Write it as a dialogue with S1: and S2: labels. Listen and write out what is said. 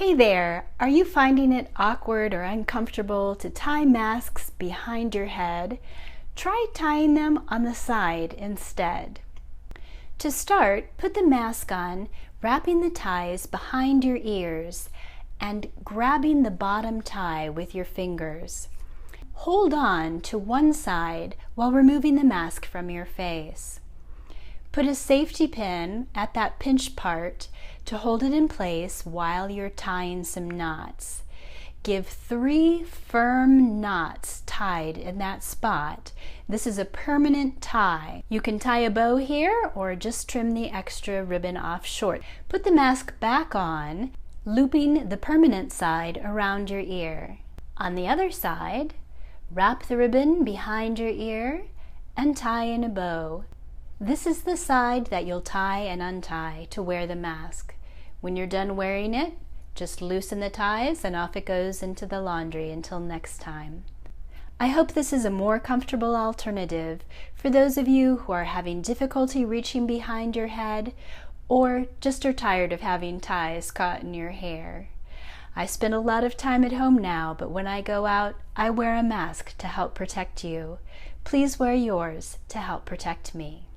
S1: Hey there! Are you finding it awkward or uncomfortable to tie masks behind your head? Try tying them on the side instead. To start, put the mask on, wrapping the ties behind your ears and grabbing the bottom tie with your fingers. Hold on to one side while removing the mask from your face. Put a safety pin at that pinch part to hold it in place while you're tying some knots. Give 3 firm knots tied in that spot. This is a permanent tie. You can tie a bow here or just trim the extra ribbon off short. Put the mask back on, looping the permanent side around your ear. On the other side, wrap the ribbon behind your ear and tie in a bow. This is the side that you'll tie and untie to wear the mask. When you're done wearing it, just loosen the ties and off it goes into the laundry until next time. I hope this is a more comfortable alternative for those of you who are having difficulty reaching behind your head or just are tired of having ties caught in your hair. I spend a lot of time at home now, but when I go out, I wear a mask to help protect you. Please wear yours to help protect me.